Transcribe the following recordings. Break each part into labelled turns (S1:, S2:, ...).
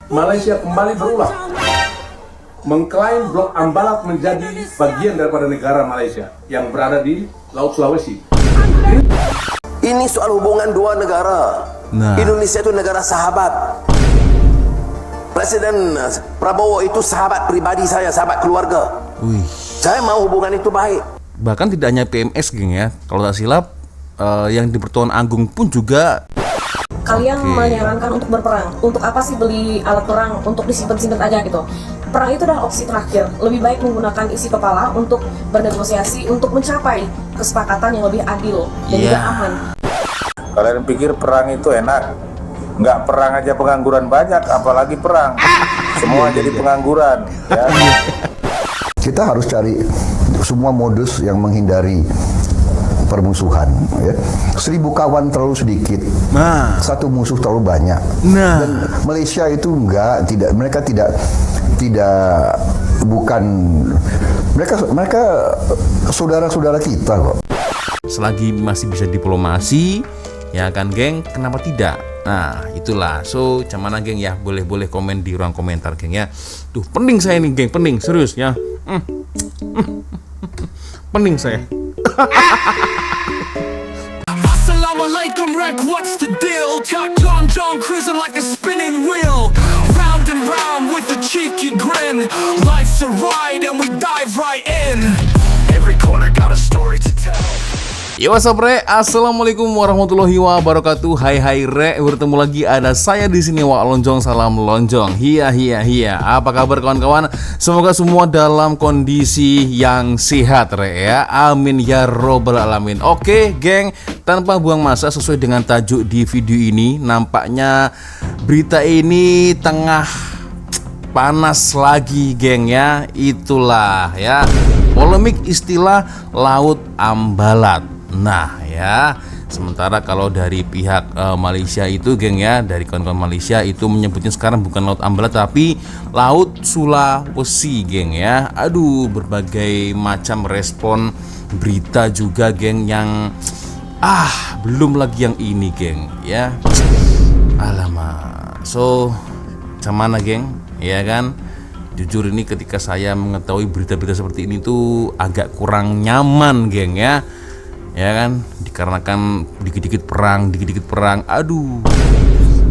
S1: Malaysia kembali berulang mengklaim Blok Ambalat menjadi bagian daripada negara Malaysia yang berada di Laut Sulawesi.
S2: Ini soal hubungan dua negara. Indonesia itu negara sahabat. Presiden Prabowo itu sahabat pribadi saya, sahabat keluarga. Saya mau hubungan itu baik.
S3: Bahkan tidak hanya PMS, geng ya. Kalau tak silap, yang di Pertuan Agung pun juga.
S4: Kalian menyarankan untuk berperang. Untuk apa sih beli alat perang? Untuk disimpan-simpan aja gitu. Perang itu adalah opsi terakhir. Lebih baik menggunakan isi kepala untuk bernegosiasi, untuk mencapai kesepakatan yang lebih adil dan juga aman.
S5: Kalian pikir perang itu enak? Nggak perang aja pengangguran banyak, apalagi perang. Semua jadi pengangguran. Ya.
S6: Kita harus cari semua modus yang menghindari permusuhan. Ya. 1000 kawan terlalu sedikit, satu musuh terlalu banyak. Dan Malaysia itu mereka tidak bukan mereka saudara-saudara kita kok.
S3: Selagi masih bisa diplomasi, ya kan geng, kenapa tidak? Nah itulah, so cuman geng ya, boleh komen di ruang komentar geng ya. Tuh pening saya nih geng, pening serius ya. Pening saya.
S7: Assalamualaikum rek, what's the deal? Got John cruising like a spinning wheel, round and round with a cheeky grin. Life's a ride and we dive right in. Every corner got a story to tell.
S3: Yo what's up re, assalamualaikum warahmatullahi wabarakatuh. Hai re, bertemu lagi ada saya di sini Wak Lonjong, salam lonjong. Hiya. Apa kabar kawan-kawan? Semoga semua dalam kondisi yang sehat re ya. Amin ya robbal alamin. Oke geng, tanpa buang masa, sesuai dengan tajuk di video ini, nampaknya berita ini tengah panas lagi geng ya. Itulah ya, polemik istilah Laut Ambalat. Nah ya, sementara kalau dari pihak Malaysia itu geng ya, dari kawan-kawan Malaysia itu menyebutnya sekarang bukan Laut Ambalat tapi Laut Sulawesi geng ya. Aduh, berbagai macam respon berita juga geng yang belum lagi yang ini geng ya. Alamak. So cuman geng ya kan, jujur ini ketika saya mengetahui berita-berita seperti ini tuh agak kurang nyaman geng ya. Ya kan, dikarenakan dikit-dikit perang, aduh.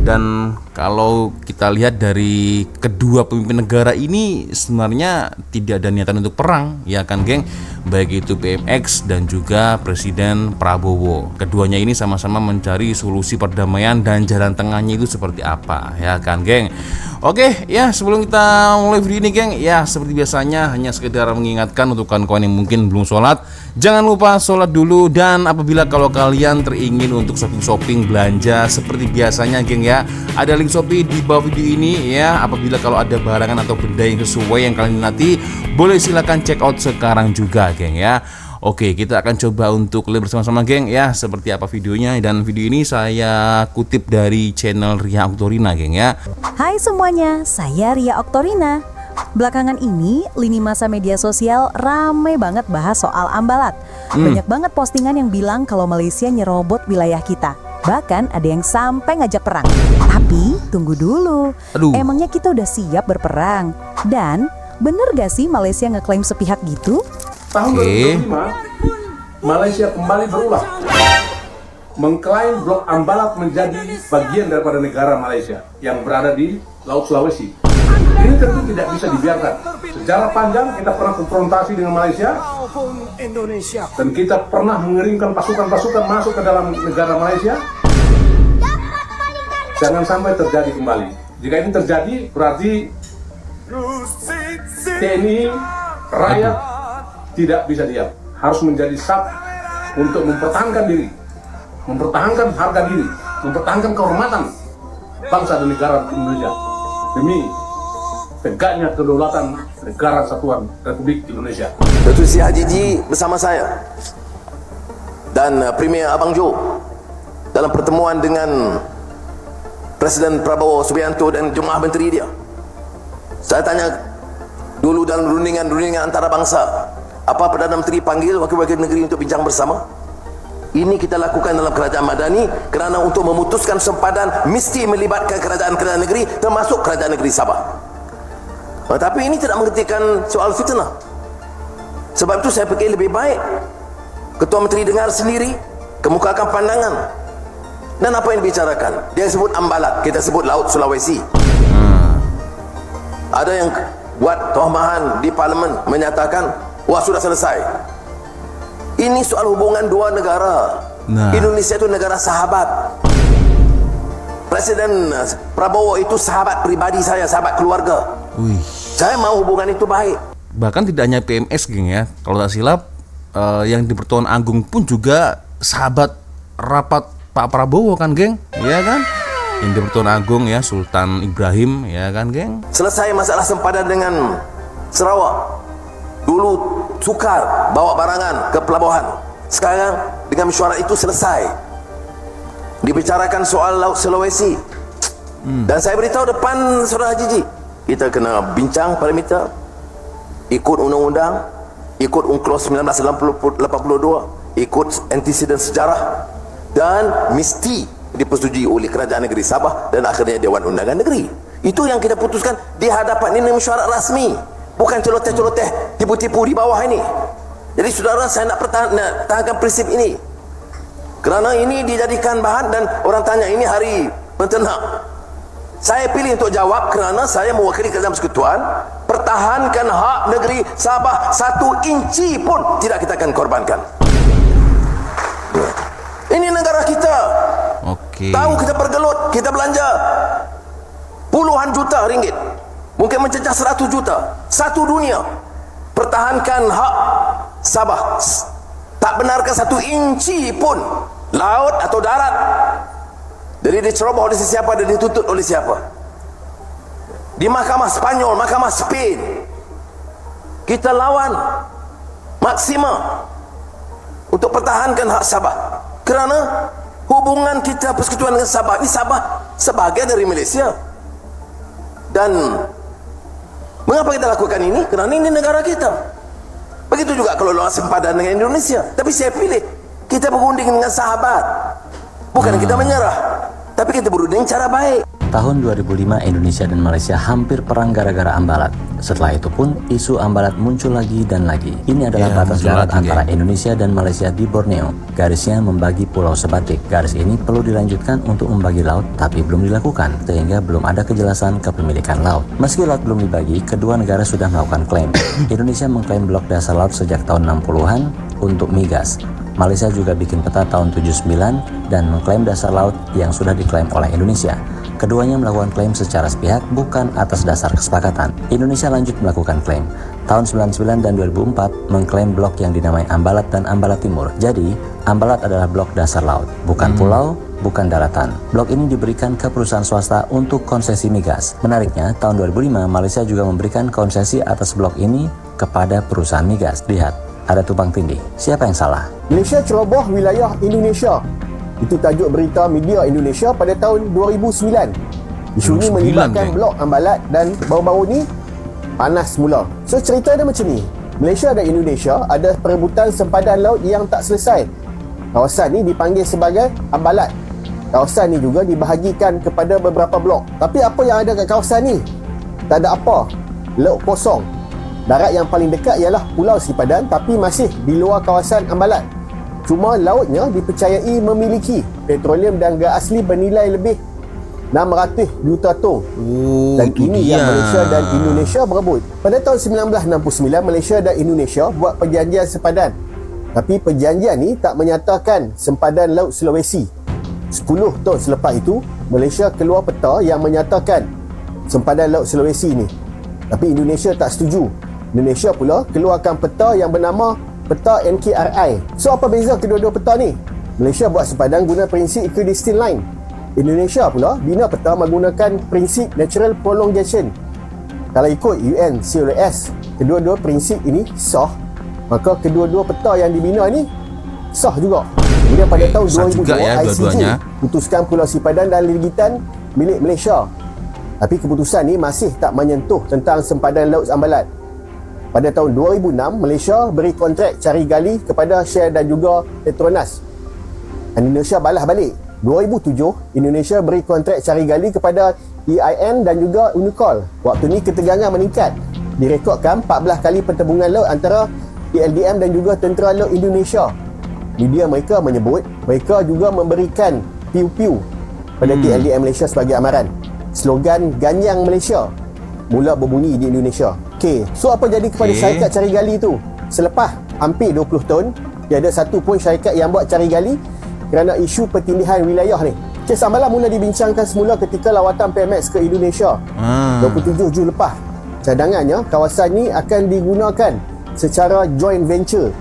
S3: Dan kalau kita lihat dari kedua pemimpin negara ini sebenarnya tidak ada niatan untuk perang, ya kan geng. Baik itu PMX dan juga Presiden Prabowo. Keduanya ini sama-sama mencari solusi perdamaian dan jalan tengahnya itu seperti apa, ya kan geng. Oke ya, sebelum kita mulai video ini geng, ya seperti biasanya hanya sekedar mengingatkan untuk kawan-kawan yang mungkin belum sholat, jangan lupa sholat dulu. Dan apabila kalau kalian teringin untuk shopping belanja seperti biasanya geng ya, ada link Shopee di bawah video ini ya. Apabila kalau ada barangan atau benda yang sesuai yang kalian minati, boleh silakan check out sekarang juga geng ya. Oke, kita akan coba untuk lihat bersama-sama geng ya, seperti apa videonya. Dan video ini saya kutip dari channel Ria Oktorina geng ya.
S8: Hai semuanya, saya Ria Oktorina. Belakangan ini, lini masa media sosial rame banget bahas soal Ambalat. Banyak banget postingan yang bilang kalau Malaysia nyerobot wilayah kita. Bahkan ada yang sampai ngajak perang. Tapi tunggu dulu, emangnya kita udah siap berperang? Dan bener gak sih Malaysia ngeklaim sepihak gitu?
S1: Tahun 2005, Malaysia kembali berulang mengklaim Blok Ambalat menjadi bagian daripada negara Malaysia yang berada di Laut Sulawesi. Ini tentu tidak bisa dibiarkan. Sejarah panjang kita pernah konfrontasi dengan Malaysia dan kita pernah mengirimkan pasukan-pasukan masuk ke dalam negara Malaysia. Jangan sampai terjadi kembali. Jika ini terjadi, berarti TNI rakyat tidak bisa diam. Harus menjadi satu untuk mempertahankan diri, mempertahankan harga diri, mempertahankan kehormatan bangsa dan negara Indonesia demi tegaknya kedaulatan negara kesatuan Republik Indonesia.
S2: Datuk Seri Haji Ji bersama saya dan Premier Abang Jo dalam pertemuan dengan Presiden Prabowo Subianto dan jemaah menteri dia. Saya tanya dulu dalam rundingan antara bangsa, apa Perdana Menteri panggil wakil-wakil negeri untuk bincang bersama? Ini kita lakukan dalam kerajaan madani kerana untuk memutuskan sempadan mesti melibatkan kerajaan-kerajaan negeri termasuk kerajaan negeri Sabah. Tapi ini tidak menghentikan soal fitnah. Sebab itu saya fikir lebih baik Ketua Menteri dengar sendiri, kemukakan pandangan. Dan apa yang dibicarakan? Dia sebut Ambalat, kita sebut Laut Sulawesi. Ada yang buat tohmahan di parlimen menyatakan, wah sudah selesai. Ini soal hubungan dua negara. Indonesia itu negara sahabat. Presiden Prabowo itu sahabat pribadi saya, sahabat keluarga. Saya mau hubungan itu baik.
S3: Bahkan tidak hanya PMS geng ya, kalau tak silap yang di Pertuan Agung pun juga sahabat rapat Pak Prabowo kan geng, ya kan? Yang di Pertuan Agung ya, Sultan Ibrahim ya kan geng.
S2: Selesai masalah sempadan dengan Sarawak. Dulu sukar bawa barangan ke pelabuhan. Sekarang dengan mesyuarat itu selesai. Dibicarakan soal Laut Sulawesi. Dan saya beritahu depan Saudara Haji, kita kena bincang parameter, ikut undang-undang, ikut UNCLOS 1982, ikut antecedent sejarah, dan mesti dipersetujui oleh kerajaan negeri Sabah dan akhirnya Dewan Undangan Negeri. Itu yang kita putuskan di hadapan ini mesyuarat rasmi. Bukan celoteh-celoteh, tipu-tipu di bawah ini. Jadi saudara, saya nak pertahankan prinsip ini. Kerana ini dijadikan bahan dan orang tanya ini hari penternak. Saya pilih untuk jawab kerana saya mewakili Kerajaan Persekutuan. Pertahankan hak negeri Sabah 1 inci pun tidak kita akan korbankan. Ini negara kita. Tahu kita bergelut, kita belanja puluhan juta ringgit. Mungkin mencecah 100 juta. Satu dunia. Pertahankan hak Sabah. Tak benarkan 1 inci pun laut atau darat. Jadi diceroboh oleh siapa dan dituntut oleh siapa. Di mahkamah Spanyol, mahkamah Spain, kita lawan maksima untuk pertahankan hak Sabah. Kerana hubungan kita persekutuan dengan Sabah ini, Sabah sebahagian dari Malaysia. Dan mengapa kita lakukan ini? Kerana ini negara kita. Begitu juga kalau lawan sempadan dengan Indonesia. Tapi saya pilih kita berunding dengan sahabat. Bukan kita menyerah, tapi kita berunding cara baik.
S9: Tahun 2005 Indonesia dan Malaysia hampir perang gara-gara Ambalat. Setelah itu pun isu Ambalat muncul lagi dan lagi. Ini adalah batas darat antara Indonesia dan Malaysia di Borneo. Garisnya membagi pulau sebatik. Garis ini perlu dilanjutkan untuk membagi laut, tapi belum dilakukan sehingga belum ada kejelasan kepemilikan laut. Meski laut belum dibagi, kedua negara sudah melakukan klaim. Indonesia mengklaim blok dasar laut sejak tahun 60-an untuk migas. Malaysia juga bikin peta tahun 79 dan mengklaim dasar laut yang sudah diklaim oleh Indonesia. Keduanya melakukan klaim secara sepihak, bukan atas dasar kesepakatan. Indonesia lanjut melakukan klaim. Tahun 99 dan 2004 mengklaim blok yang dinamai Ambalat dan Ambalat Timur. Jadi, Ambalat adalah blok dasar laut, bukan pulau, bukan daratan. Blok ini diberikan ke perusahaan swasta untuk konsesi migas. Menariknya, tahun 2005 Malaysia juga memberikan konsesi atas blok ini kepada perusahaan migas. Lihat, ada tumpang tindih. Siapa yang salah?
S10: Malaysia ceroboh wilayah Indonesia. Itu tajuk berita media Indonesia pada tahun 2009. Isu ini melibatkan blok Ambalat dan baru-baru ni panas mula. So cerita dia macam ni. Malaysia dan Indonesia ada perebutan sempadan laut yang tak selesai. Kawasan ni dipanggil sebagai Ambalat. Kawasan ni juga dibahagikan kepada beberapa blok. Tapi apa yang ada kat kawasan ni? Tak ada apa. Laut kosong. Darat yang paling dekat ialah Pulau Sipadan, tapi masih di luar kawasan Ambalat. Cuma lautnya dipercayai memiliki petroleum dan gas asli bernilai lebih 600 juta tong. Dan ini yang Malaysia dan Indonesia berebut. Pada tahun 1969, Malaysia dan Indonesia buat perjanjian sempadan. Tapi perjanjian ni tak menyatakan sempadan Laut Sulawesi. 10 tahun selepas itu, Malaysia keluar peta yang menyatakan sempadan Laut Sulawesi ni. Tapi Indonesia tak setuju. Indonesia pula keluarkan peta yang bernama peta NKRI. So apa beza kedua-dua peta ni? Malaysia buat sempadan guna prinsip equidistant line. Indonesia pula bina peta menggunakan prinsip natural prolongation. Kalau ikut UNCLOS, kedua-dua prinsip ini sah, maka kedua-dua peta yang dibina ni sah juga. Kemudian pada tahun 2002 ICJ putuskan Pulau Sipadan dan Ligitan milik Malaysia. Tapi keputusan ni masih tak menyentuh tentang sempadan Laut Ambalat. Pada tahun 2006, Malaysia beri kontrak cari gali kepada Shell dan juga Petronas. Indonesia balas balik. 2007, Indonesia beri kontrak cari gali kepada EIN dan juga Unicol. Waktu ni ketegangan meningkat. Direkodkan 14 kali pertembungan laut antara ELDM dan juga Tentera Laut Indonesia. Media mereka menyebut mereka juga memberikan piu-piu pada TLDM Malaysia sebagai amaran. Slogan Ganyang Malaysia mula berbunyi di Indonesia. Okey, so apa jadi kepada syarikat cari gali tu? Selepas hampir 20 tahun, tiada satu pun syarikat yang buat cari gali kerana isu pertindihan wilayah ni. Kes Ambalat mula dibincangkan semula ketika lawatan PMX ke Indonesia 27 Jun lepas. Cadangannya, kawasan ni akan digunakan secara joint venture.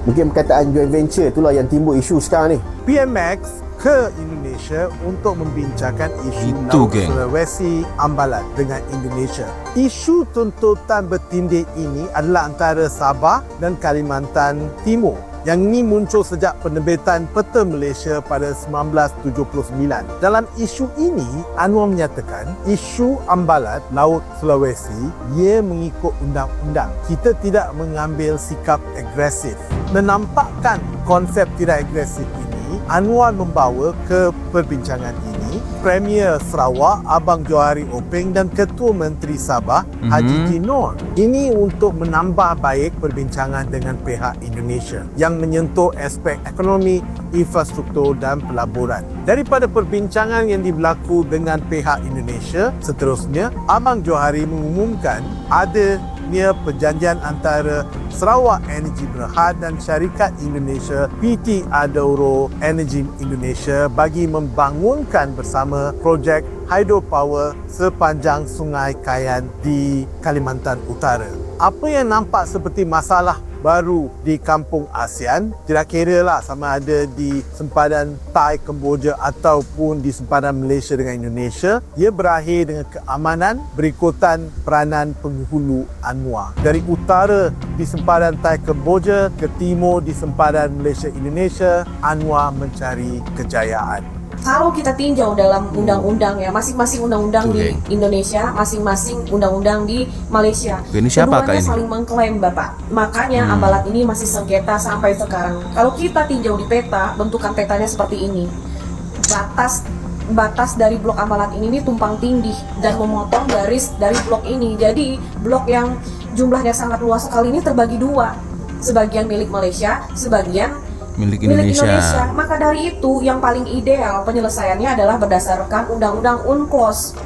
S10: Mungkin perkataan joint venture itulah yang timbul isu sekarang ni.
S11: PMX ke Indonesia untuk membincangkan isu Laut Sulawesi Ambalat dengan Indonesia. Isu tuntutan bertindih ini adalah antara Sabah dan Kalimantan Timur. Yang ini muncul sejak penerbitan Peta Malaysia pada 1979. Dalam isu ini, Anwar menyatakan isu Ambalat Laut Sulawesi ia mengikut undang-undang. Kita tidak mengambil sikap agresif. Menampakkan konsep tidak agresif ini, Anwar membawa ke perbincangan ini Premier Sarawak Abang Johari Openg dan Ketua Menteri Sabah Haji Jinor. Ini untuk menambah baik perbincangan dengan pihak Indonesia yang menyentuh aspek ekonomi, infrastruktur dan pelaburan. Daripada perbincangan yang berlaku dengan pihak Indonesia, seterusnya Abang Johari mengumumkan adanya perjanjian antara Sarawak Energy Berhad dan syarikat Indonesia PT Adaro Energy Indonesia bagi membangunkan bersama projek hydropower sepanjang Sungai Kayan di Kalimantan Utara. Apa yang nampak seperti masalah baru di kampung ASEAN, tidak kira lah sama ada di sempadan Thai Kemboja ataupun di sempadan Malaysia dengan Indonesia, ia berakhir dengan keamanan berikutan peranan penghulu Anwar. Dari utara di sempadan Thai Kemboja ke timur di sempadan Malaysia Indonesia, Anwar mencari kejayaan.
S4: Kalau kita tinjau dalam undang-undang ya, masing-masing undang-undang di Indonesia, masing-masing undang-undang di Malaysia, keduanya saling mengklaim Bapak. Makanya Ambalat ini masih sengketa sampai sekarang. Kalau kita tinjau di peta, bentukan petanya seperti ini. Batas dari blok Ambalat ini tumpang tindih dan memotong garis dari blok ini. Jadi blok yang jumlahnya sangat luas sekali ini terbagi dua. Sebagian milik Malaysia, sebagian milik Indonesia. Maka dari itu yang paling ideal penyelesaiannya adalah berdasarkan Undang-Undang UNCLOS.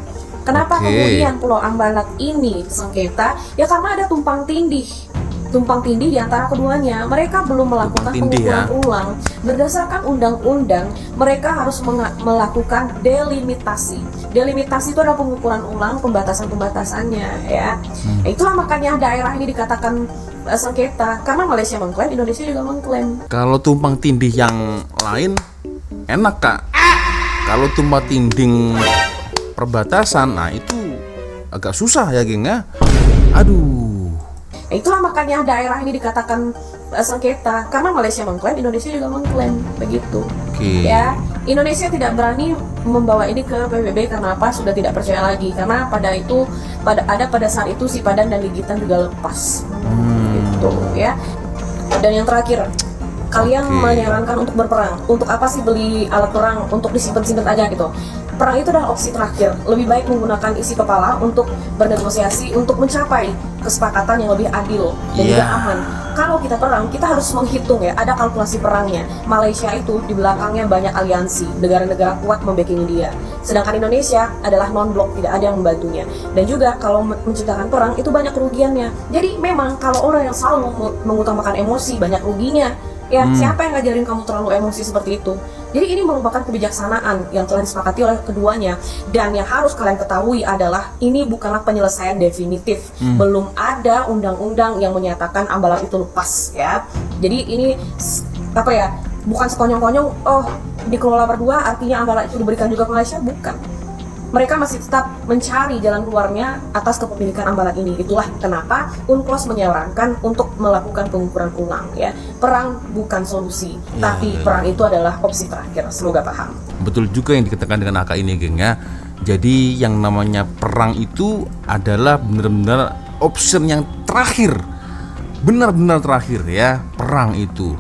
S4: Kenapa kemudian Pulau Ambalat ini sengketa? Ya karena ada tumpang tindih di antara keduanya. Mereka belum melakukan pengukuran ulang. Berdasarkan undang-undang, mereka harus melakukan delimitasi. Delimitasi itu adalah pengukuran ulang pembatasan-pembatasannya, ya. Itulah makanya daerah ini dikatakan sengketa, karena Malaysia mengklaim, Indonesia juga mengklaim.
S3: Kalau tumpang tindih yang lain enak Kak. Kalau tumpang tindih perbatasan, nah itu agak susah ya geng ya. Aduh.
S4: Itulah makanya daerah ini dikatakan sengketa, karena Malaysia mengklaim, Indonesia juga mengklaim, begitu. Ya, Indonesia tidak berani membawa ini ke PBB karena apa? Sudah tidak percaya lagi, karena pada saat itu si Padan dan Ligitan juga lepas. Gitu ya. Dan yang terakhir, kalian menyarankan untuk berperang. Untuk apa sih beli alat perang? Untuk disimpan-simpan aja gitu. Perang itu adalah opsi terakhir. Lebih baik menggunakan isi kepala untuk bernegosiasi untuk mencapai kesepakatan yang lebih adil dan juga aman. Kalau kita perang, kita harus menghitung ya, ada kalkulasi perangnya. Malaysia itu di belakangnya banyak aliansi, negara-negara kuat membacking dia. Sedangkan Indonesia adalah non-blok, tidak ada yang membantunya. Dan juga kalau menciptakan perang itu banyak kerugiannya. Jadi memang kalau orang yang selalu mengutamakan emosi, banyak ruginya. Ya, siapa yang ngajarin kamu terlalu emosi seperti itu? Jadi ini merupakan kebijaksanaan yang telah disepakati oleh keduanya. Dan yang harus kalian ketahui adalah ini bukanlah penyelesaian definitif. Belum ada undang-undang yang menyatakan Ambalat itu lepas ya. Jadi ini apa ya? Bukan sekonyong-konyong, oh dikelola berdua artinya Ambalat itu diberikan juga ke Malaysia, bukan. Mereka masih tetap mencari jalan keluarnya atas kepemilikan Ambalat ini. Itulah kenapa UNCLOS menyarankan untuk melakukan pengukuran ulang ya. Perang bukan solusi, tapi perang itu adalah opsi terakhir. Semoga paham.
S3: Betul juga yang dikatakan dengan AK ini geng ya. Jadi yang namanya perang itu adalah benar-benar option yang terakhir. Benar-benar terakhir ya, perang itu.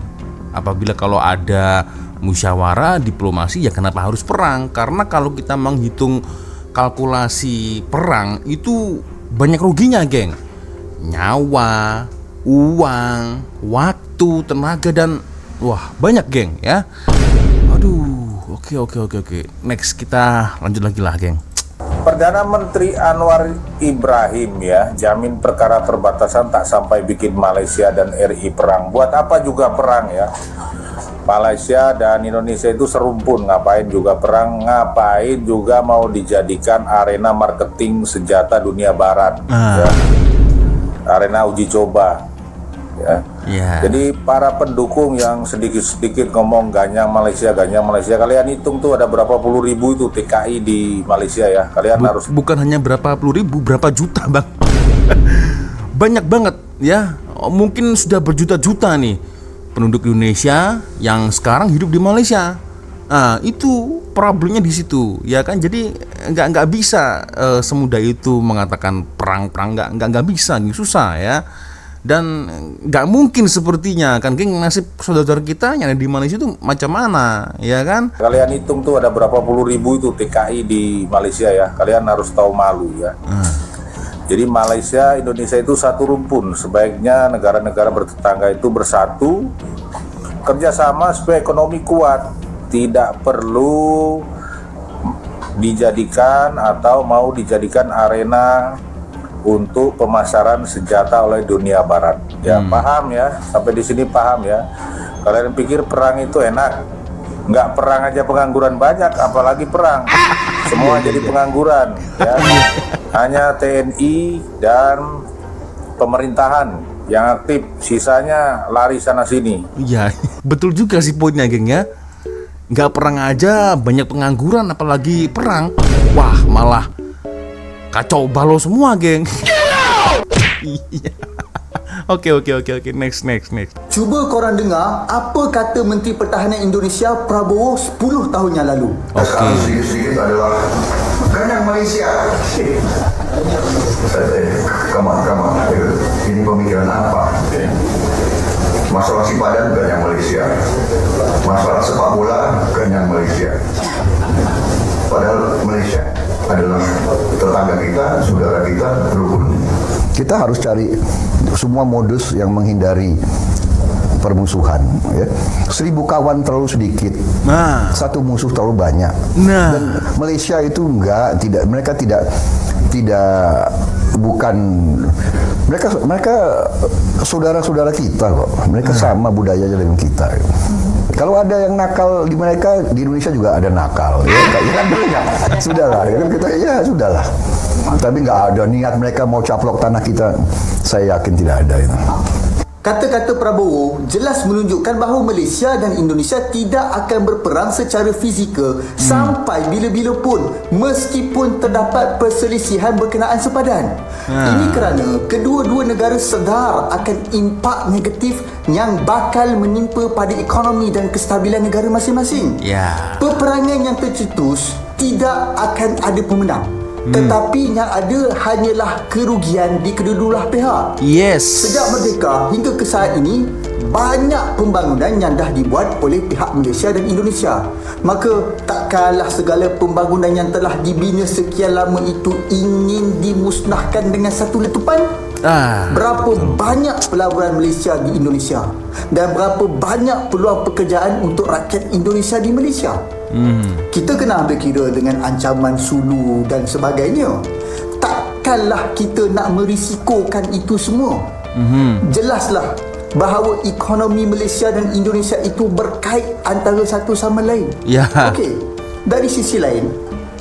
S3: Apabila kalau ada musyawarah, diplomasi, ya kenapa harus perang? Karena kalau kita menghitung kalkulasi perang itu banyak ruginya, geng. Nyawa, uang, waktu, tenaga, dan wah banyak, geng, ya. Aduh, oke. Next kita lanjut lagi lah, geng.
S5: Perdana Menteri Anwar Ibrahim ya, jamin perkara perbatasan tak sampai bikin Malaysia dan RI perang. Buat apa juga perang ya? Malaysia dan Indonesia itu serumpun, ngapain juga perang, ngapain juga mau dijadikan arena marketing senjata dunia barat ya. Arena uji coba ya. Jadi para pendukung yang sedikit-sedikit ngomong ganyang Malaysia, kalian hitung tuh ada berapa puluh ribu itu TKI di Malaysia ya. Kalian harus
S3: bukan hanya berapa puluh ribu, berapa juta, Bang. Banyak banget ya. Mungkin sudah berjuta-juta nih penduduk Indonesia yang sekarang hidup di Malaysia. Nah, itu problemnya di situ, ya kan? Jadi nggak bisa semudah itu mengatakan perang, nggak bisa, susah ya. Dan nggak mungkin sepertinya kan, geng, nasib saudara kita yang ada di Malaysia itu macam mana, ya kan?
S5: Kalian hitung tuh ada berapa puluh ribu itu TKI di Malaysia ya. Kalian harus tahu malu ya. Jadi Malaysia, Indonesia itu satu rumpun. Sebaiknya negara-negara bertetangga itu bersatu, kerjasama supaya ekonomi kuat. Tidak perlu dijadikan atau mau dijadikan arena untuk pemasaran senjata oleh dunia barat. Ya, paham ya? Sampai di sini paham ya? Kalian pikir perang itu enak? Nggak perang aja pengangguran banyak, apalagi perang. Semua jadi pengangguran ya. Hanya TNI dan pemerintahan yang aktif, sisanya lari sana sini.
S3: Iya, betul juga sih poinnya, geng ya. Nggak perang aja banyak pengangguran, apalagi perang. Wah, malah kacau balau semua, geng. Iya. Oke. Next.
S12: Cuba korang dengar apa kata Menteri Pertahanan Indonesia Prabowo 10 tahun yang lalu.
S6: Sekarang sedikit-sedikit adalah ganyang Malaysia. Come on. Ini pemikiran apa? Masalah sipadan ganyang Malaysia. Masalah sepak bola ganyang Malaysia. Padahal Malaysia adalah tetangga kita, saudara kita, rukun. Kita harus cari semua modus yang menghindari permusuhan. Ya. 1000 kawan terlalu sedikit, satu musuh terlalu banyak. Dan Malaysia itu mereka saudara-saudara kita kok. Mereka sama budayanya dengan kita. Kalau ada yang nakal di mereka, di Indonesia juga ada nakal. Ya kan banyak. Sudahlah, ya kan kita sudahlah. Tapi nggak ada niat mereka mau caplok tanah kita. Saya yakin tidak ada itu.
S12: Kata-kata Prabowo jelas menunjukkan bahawa Malaysia dan Indonesia tidak akan berperang secara fizikal sampai bila-bila pun, meskipun terdapat perselisihan berkenaan sepadan. Ini kerana kedua-dua negara sedar akan impak negatif yang bakal menimpa pada ekonomi dan kestabilan negara masing-masing. Peperangan yang tercetus tidak akan ada pemenang. Tetapi yang ada hanyalah kerugian di kedua-dua pihak. Sejak merdeka hingga ke saat ini, banyak pembangunan yang dah dibuat oleh pihak Malaysia dan Indonesia. Maka takkanlah segala pembangunan yang telah dibina sekian lama itu ingin dimusnahkan dengan satu letupan. Berapa banyak pelaburan Malaysia di Indonesia dan berapa banyak peluang pekerjaan untuk rakyat Indonesia di Malaysia. Kita kena ambil kira dengan ancaman sulu dan sebagainya. Takkanlah kita nak merisikokan itu semua. Jelaslah bahawa ekonomi Malaysia dan Indonesia itu berkait antara satu sama lain. Okey, dari sisi lain,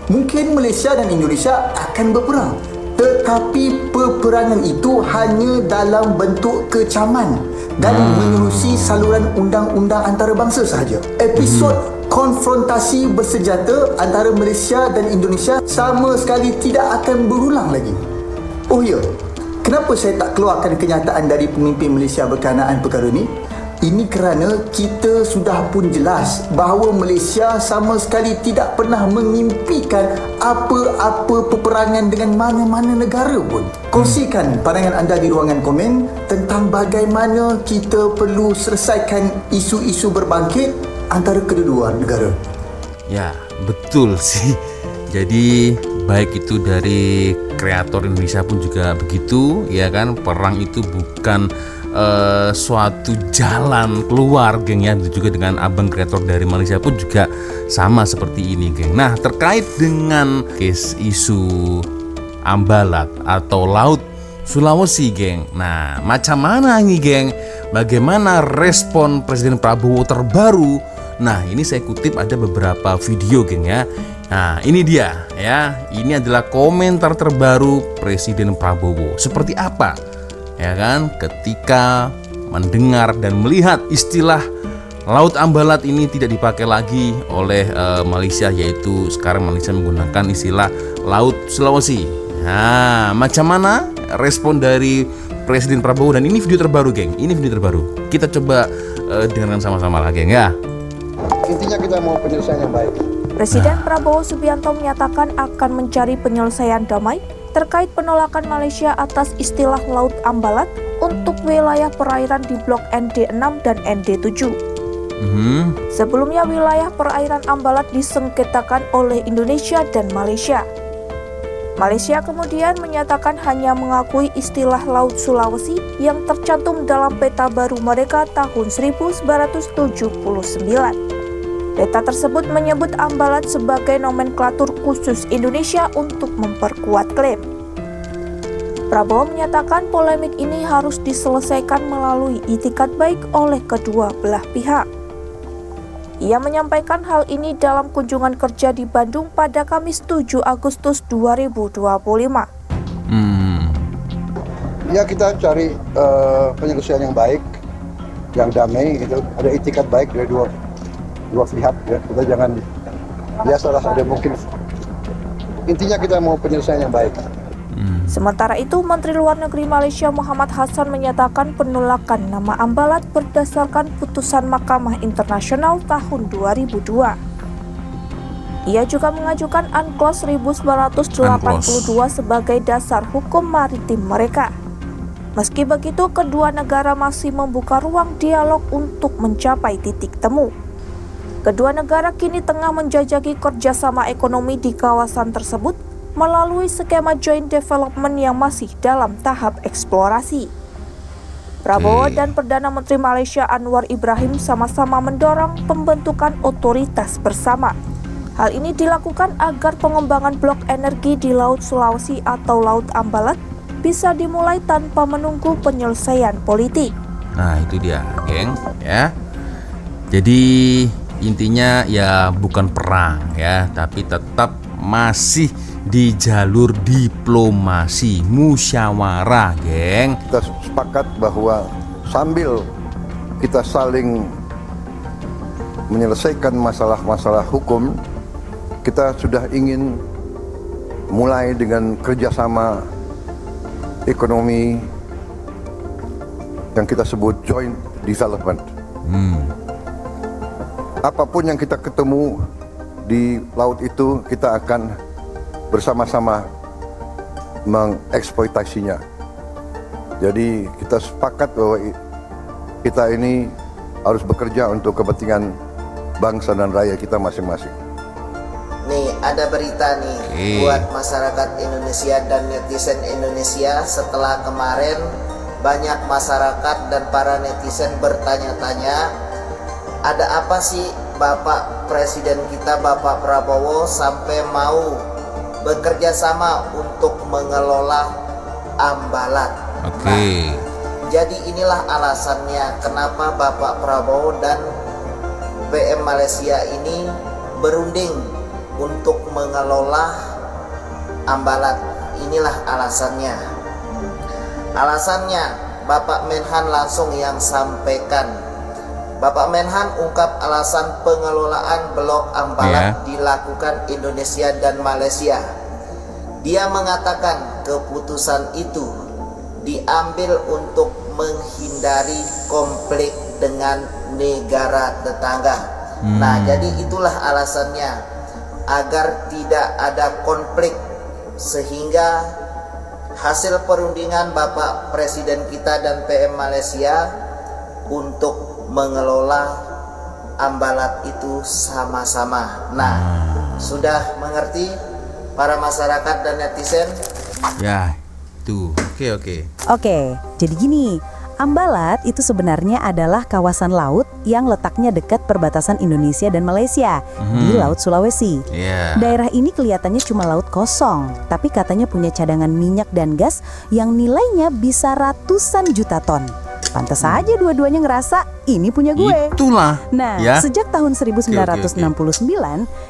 S12: mungkin Malaysia dan Indonesia akan berperang, tetapi peperangan itu hanya dalam bentuk kecaman dan menerusi saluran undang-undang antarabangsa sahaja. Episod konfrontasi bersenjata antara Malaysia dan Indonesia sama sekali tidak akan berulang lagi. Oh ya, kenapa saya tak keluarkan kenyataan dari pemimpin Malaysia berkenaan perkara ini? Ini kerana kita sudah pun jelas bahawa Malaysia sama sekali tidak pernah mengimpikan apa-apa peperangan dengan mana-mana negara pun. Kongsikan pandangan anda di ruangan komen tentang bagaimana kita perlu selesaikan isu-isu berbangkit antara kedua negara.
S3: Ya, betul sih. Jadi baik itu dari kreator Indonesia pun juga begitu, ya kan? Perang itu bukan suatu jalan keluar, geng ya. Itu juga dengan abang kreator dari Malaysia pun juga sama seperti ini, geng. Nah, terkait dengan case isu Ambalat atau Laut Sulawesi, geng. Nah, macam mana ini, geng? Bagaimana respon Presiden Prabowo terbaru? Nah, ini saya kutip ada beberapa video, geng ya. Nah, ini dia ya. Ini adalah komentar terbaru Presiden Prabowo. Seperti apa? Ya kan, ketika mendengar dan melihat istilah Laut Ambalat ini tidak dipakai lagi oleh Malaysia, yaitu sekarang Malaysia menggunakan istilah Laut Sulawesi. Nah, macam mana respon dari Presiden Prabowo? Dan ini video terbaru, geng. Ini video terbaru. Kita coba dengarkan sama-sama lah, geng ya.
S6: Intinya kita mau penyelesaian yang baik.
S13: Presiden Prabowo Subianto menyatakan akan mencari penyelesaian damai terkait penolakan Malaysia atas istilah Laut Ambalat untuk wilayah perairan di blok ND6 dan ND7. Sebelumnya wilayah perairan Ambalat disengketakan oleh Indonesia dan Malaysia. Malaysia kemudian menyatakan hanya mengakui istilah Laut Sulawesi yang tercantum dalam peta baru mereka tahun 1979. Peta tersebut menyebut Ambalat sebagai nomenklatur khusus Indonesia untuk memperkuat klaim. Prabowo menyatakan polemik ini harus diselesaikan melalui itikat baik oleh kedua belah pihak. Ia menyampaikan hal ini dalam kunjungan kerja di Bandung pada Kamis 7 Agustus 2025.
S6: Ya, kita cari penyelesaian yang baik, yang damai gitu. Ada itikat baik dari dua pihak ya. Kita jangan biasalah ada mungkin. Intinya kita mau penyelesaian yang baik.
S13: Sementara itu, Menteri Luar Negeri Malaysia Muhammad Hassan menyatakan penolakan nama Ambalat berdasarkan putusan Mahkamah Internasional tahun 2002. Ia juga mengajukan UNCLOS 1982 sebagai dasar hukum maritim mereka. Meski begitu, kedua negara masih membuka ruang dialog untuk mencapai titik temu. Kedua negara kini tengah menjajaki kerjasama ekonomi di kawasan tersebut melalui skema joint development yang masih dalam tahap eksplorasi. Prabowo dan Perdana Menteri Malaysia Anwar Ibrahim sama-sama mendorong pembentukan otoritas bersama. Hal ini dilakukan agar pengembangan blok energi di Laut Sulawesi atau Laut Ambalat bisa dimulai tanpa menunggu penyelesaian politik.
S3: Nah, itu dia, geng, ya. Jadi intinya ya bukan perang ya, tapi tetap masih di jalur diplomasi, musyawarah, geng.
S6: Kita sepakat bahwa sambil kita saling menyelesaikan masalah-masalah hukum, kita sudah ingin mulai dengan kerjasama ekonomi yang kita sebut joint development. Apapun yang kita ketemu di laut itu, kita akan bersama-sama mengeksploitasinya. Jadi kita sepakat bahwa kita ini harus bekerja untuk kepentingan bangsa dan rakyat kita masing-masing.
S14: Nih, ada berita nih buat masyarakat Indonesia dan netizen Indonesia. Setelah kemarin banyak masyarakat dan para netizen bertanya-tanya, ada apa sih Bapak Presiden kita, Bapak Prabowo, sampai mau bekerja sama untuk mengelola Ambalat. Jadi inilah alasannya kenapa Bapak Prabowo dan PM Malaysia ini berunding untuk mengelola Ambalat. Inilah alasannya. Alasannya Bapak Menhan langsung yang sampaikan. Bapak Menhan ungkap alasan pengelolaan blok Ambalat dilakukan Indonesia dan Malaysia. Dia mengatakan keputusan itu diambil untuk menghindari konflik dengan negara tetangga. Nah, jadi itulah alasannya, agar tidak ada konflik, sehingga hasil perundingan Bapak Presiden kita dan PM Malaysia untuk mengelola Ambalat itu sama-sama. Nah, sudah mengerti para masyarakat dan netizen?
S3: Ya, tuh. Oke.
S8: Oke, jadi gini, Ambalat itu sebenarnya adalah kawasan laut yang letaknya dekat perbatasan Indonesia dan Malaysia di Laut Sulawesi. Daerah ini kelihatannya cuma laut kosong, tapi katanya punya cadangan minyak dan gas yang nilainya bisa ratusan juta ton. Pantas saja dua-duanya ngerasa ini punya gue.
S3: Itulah.
S8: Nah, sejak tahun 1969,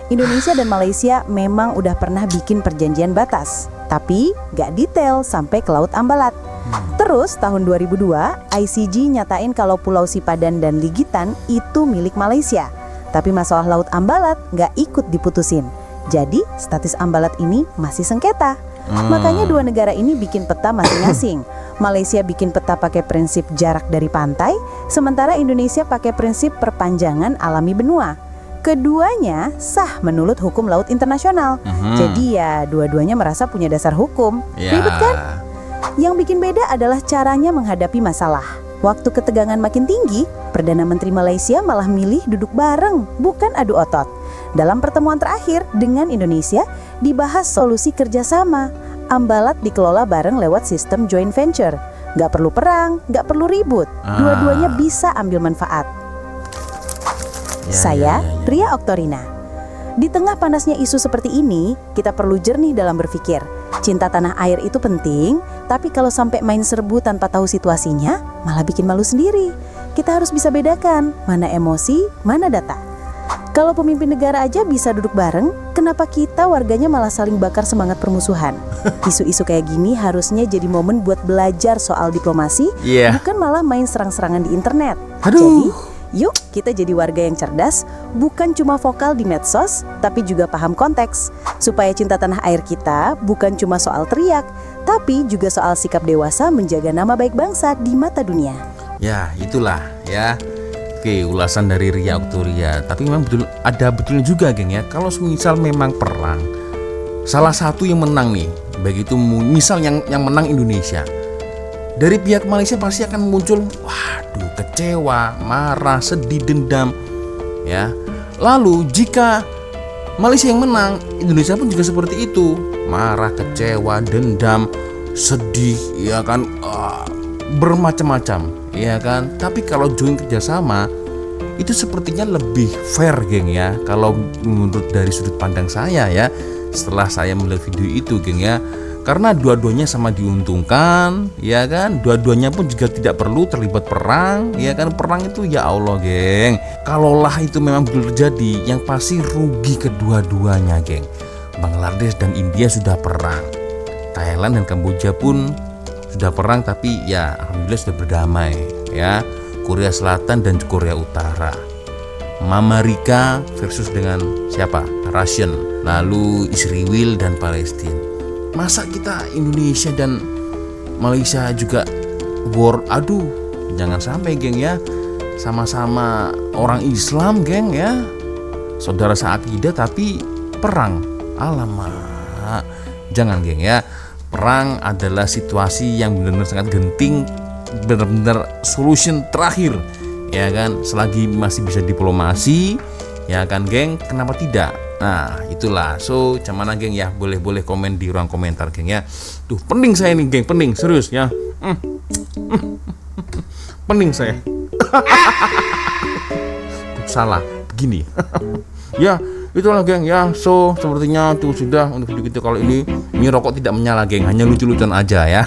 S8: Indonesia dan Malaysia memang udah pernah bikin perjanjian batas, tapi gak detail sampai ke Laut Ambalat. Terus tahun 2002, ICJ nyatain kalau Pulau Sipadan dan Ligitan itu milik Malaysia. Tapi masalah Laut Ambalat gak ikut diputusin. Jadi status Ambalat ini masih sengketa. Makanya dua negara ini bikin peta masing-masing. Malaysia bikin peta pakai prinsip jarak dari pantai, sementara Indonesia pakai prinsip perpanjangan alami benua. Keduanya sah menurut hukum laut internasional. Jadi ya dua-duanya merasa punya dasar hukum. Ribet kan? Yang bikin beda adalah caranya menghadapi masalah. Waktu ketegangan makin tinggi, Perdana Menteri Malaysia malah milih duduk bareng, bukan adu otot. Dalam pertemuan terakhir dengan Indonesia, dibahas solusi kerjasama. Ambalat dikelola bareng lewat sistem joint venture. Gak perlu perang, gak perlu ribut. Dua-duanya bisa ambil manfaat. Saya, Ria Oktorina. Di tengah panasnya isu seperti ini, kita perlu jernih dalam berpikir. Cinta tanah air itu penting, tapi kalau sampai main serbu tanpa tahu situasinya, malah bikin malu sendiri. Kita harus bisa bedakan mana emosi, mana data. Kalau pemimpin negara aja bisa duduk bareng, kenapa kita warganya malah saling bakar semangat permusuhan? Isu-isu kayak gini harusnya jadi momen buat belajar soal diplomasi, bukan malah main serang-serangan di internet. Jadi, yuk kita jadi warga yang cerdas, bukan cuma vokal di medsos, tapi juga paham konteks. Supaya cinta tanah air kita bukan cuma soal teriak, tapi juga soal sikap dewasa menjaga nama baik bangsa di mata dunia.
S3: Ya, itulah ya. Oke, ulasan dari Ria Oktoria. Tapi memang ada betulnya juga, geng ya. Kalau misal memang perang, salah satu yang menang nih, baik itu misal yang menang Indonesia, dari pihak Malaysia pasti akan muncul, waduh, kecewa, marah, sedih, dendam, ya. Lalu jika Malaysia yang menang, Indonesia pun juga seperti itu, marah, kecewa, dendam, sedih, ya kan, bermacam-macam, ya kan. Tapi kalau join kerjasama, itu sepertinya lebih fair, geng ya. Kalau menurut dari sudut pandang saya ya, setelah saya melihat video itu, geng ya. Karena dua-duanya sama diuntungkan, ya kan. Dua-duanya pun juga tidak perlu terlibat perang, ya kan. Perang itu ya Allah, geng. Kalaulah itu memang betul terjadi, yang pasti rugi kedua-duanya, geng. Bangladesh dan India sudah perang, Thailand dan Kamboja pun sudah perang, tapi ya alhamdulillah sudah berdamai, ya. Korea Selatan dan Korea Utara, Mama Rika versus dengan siapa? Russian. Lalu Israel dan Palestina. Masa kita Indonesia dan Malaysia juga war? Aduh, jangan sampai, geng ya. Sama-sama orang Islam, geng ya, saudara seakidah tapi perang. Alamak, jangan, geng ya. Perang adalah situasi yang benar-benar sangat genting, benar-benar solution terakhir, ya kan. Selagi masih bisa diplomasi, ya kan, geng, kenapa tidak? Nah, itulah. So, cuman geng ya, boleh komen di ruang komentar, geng ya. Tuh, pening saya nih, geng, pening, serius ya. Pening saya. Salah, begini. Ya, itulah, geng ya. So, sepertinya itu sudah untuk video kita kali ini. Ini rokok tidak menyala, geng, hanya lucu-lucuan aja ya.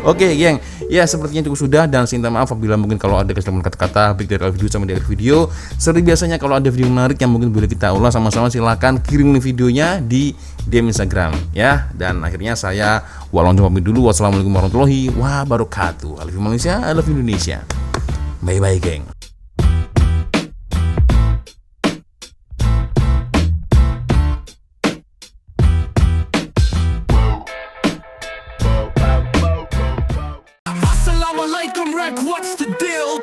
S3: Oke, geng. Ya, sepertinya cukup sudah, dan saya minta maaf apabila mungkin kalau ada kesalahan kata-kata baik dari video sama dari video. Seperti biasanya, kalau ada video menarik yang mungkin boleh kita ulas sama-sama, silakan kirim videonya di DM Instagram ya. Dan akhirnya saya Walon pamit dulu. Wassalamualaikum warahmatullahi wabarakatuh. I love you Malaysia, I love you Indonesia. Bye-bye, geng.
S7: What's the deal?